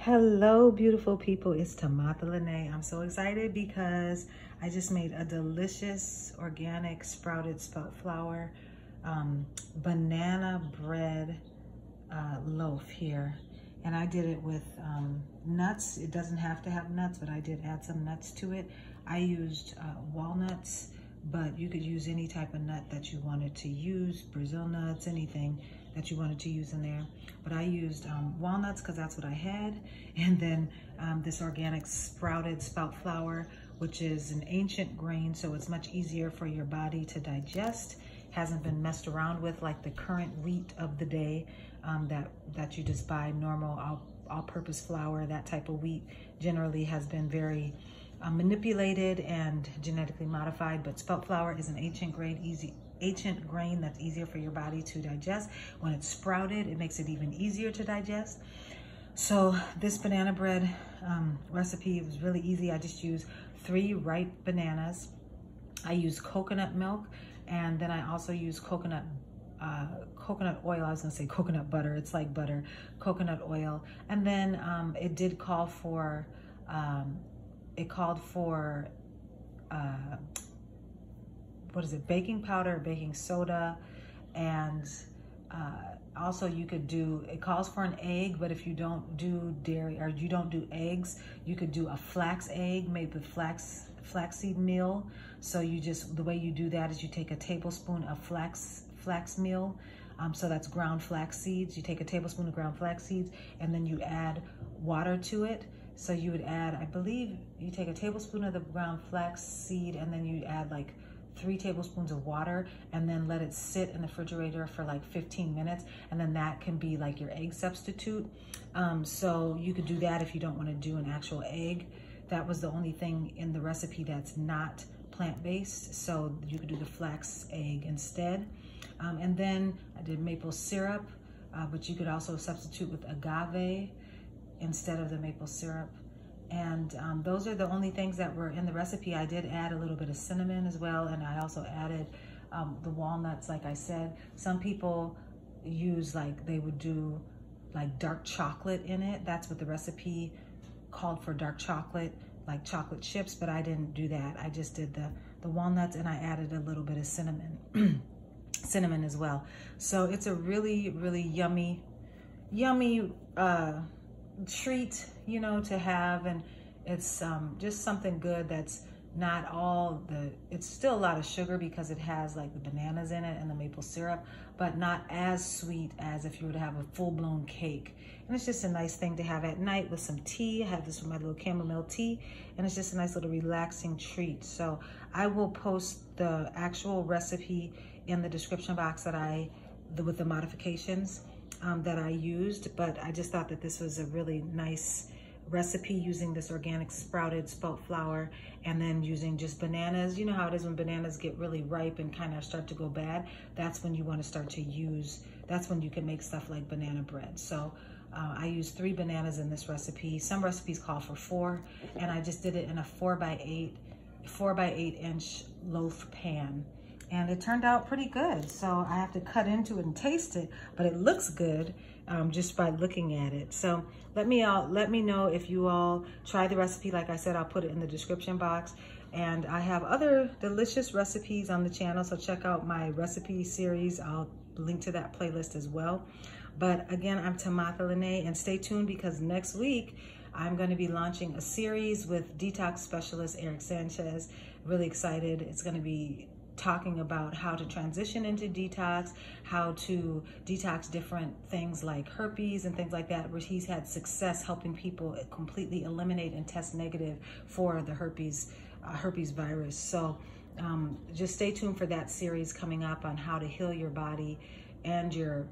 Hello, beautiful people. It's Tamatha Lene. I'm so excited because I just made a delicious organic sprouted spelt flour banana bread loaf here. And I did it with nuts. It doesn't have to have nuts, but I did add some nuts to it. I used walnuts, but you could use any type of nut that you wanted to use, Brazil nuts, anything that you wanted to use in there. But I used walnuts because that's what I had. And then this organic sprouted spelt flour, which is an ancient grain, so it's much easier for your body to digest. Hasn't been messed around with like the current wheat of the day that you just buy normal all-purpose flour. That type of wheat generally has been very manipulated and genetically modified, but spelt flour is an ancient grain that's easier for your body to digest. When it's sprouted, it makes it even easier to digest. So this banana bread recipe was really easy. I just used 3 ripe bananas. I use coconut milk, and then I also use coconut oil. I was gonna say coconut butter. It's like butter, coconut oil. And then it did call for, what is it, baking powder, baking soda, and also you could do, it calls for an egg, but if you don't do dairy or you don't do eggs, you could do a flax egg made with flaxseed meal. So you just, the way you do that is you take a tablespoon of flax meal. So that's ground flax seeds. You take a tablespoon of ground flax seeds and then you add water to it. So you would add, I believe you take a tablespoon of the ground flax seed and then you add like 3 tablespoons of water and then let it sit in the refrigerator for like 15 minutes. And then that can be like your egg substitute. So you could do that if you don't want to do an actual egg. That was the only thing in the recipe that's not plant-based. So you could do the flax egg instead. And then I did maple syrup, but you could also substitute with agave instead of the maple syrup. And those are the only things that were in the recipe. I did add a little bit of cinnamon as well, and I also added the walnuts, like I said. Some people use, like, they would do like dark chocolate in it. That's what the recipe called for, dark chocolate, like chocolate chips, but I didn't do that. I just did the walnuts, and I added a little bit of cinnamon, cinnamon as well. So it's a really, really yummy treat, you know, to have. And it's just something good that's not all it's still a lot of sugar because it has like the bananas in it and the maple syrup, but not as sweet as if you were to have a full-blown cake. And it's just a nice thing to have at night with some tea. I have this with my little chamomile tea, and it's just a nice little relaxing treat. So I will post the actual recipe in the description box with the modifications that I used, but I just thought that this was a really nice recipe using this organic sprouted spelt flour and then using just bananas. You know how it is when bananas get really ripe and kind of start to go bad. That's when you want to start to use, that's when you can make stuff like banana bread. So I used 3 bananas in this recipe. Some recipes call for 4, and I just did it in a 4 by 8 inch loaf pan. And it turned out pretty good. So I have to cut into it and taste it, but it looks good just by looking at it. So let me know if you all try the recipe. Like I said, I'll put it in the description box. And I have other delicious recipes on the channel, so check out my recipe series. I'll link to that playlist as well. But again, I'm Tamatha Lene, and stay tuned because next week I'm going to be launching a series with detox specialist Eric Sanchez. Really excited. It's going to be talking about how to transition into detox, how to detox different things like herpes and things like that, where he's had success helping people completely eliminate and test negative for the herpes virus. So just stay tuned for that series coming up on how to heal your body and your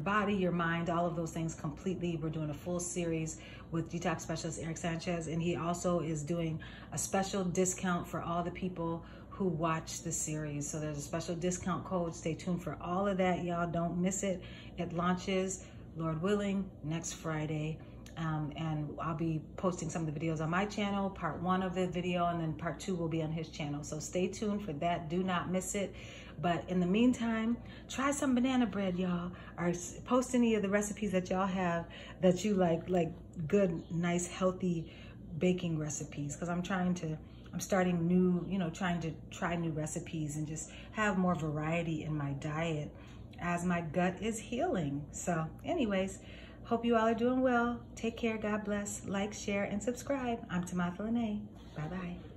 body, your mind, all of those things completely. We're doing a full series with detox specialist Eric Sanchez, and he also is doing a special discount for all the people who watch the series. So there's a special discount code. Stay tuned for all of that, y'all. Don't miss it. It launches, Lord willing, next Friday. And I'll be posting some of the videos on my channel, part 1 of the video, and then part 2 will be on his channel. So stay tuned for that. Do not miss it. But in the meantime, try some banana bread, y'all, or post any of the recipes that y'all have that you like good, nice, healthy baking recipes. Because I'm starting new, trying to try new recipes and just have more variety in my diet as my gut is healing. So anyways, hope you all are doing well. Take care. God bless. Like, share, and subscribe. I'm Tamatha Lene. Bye-bye.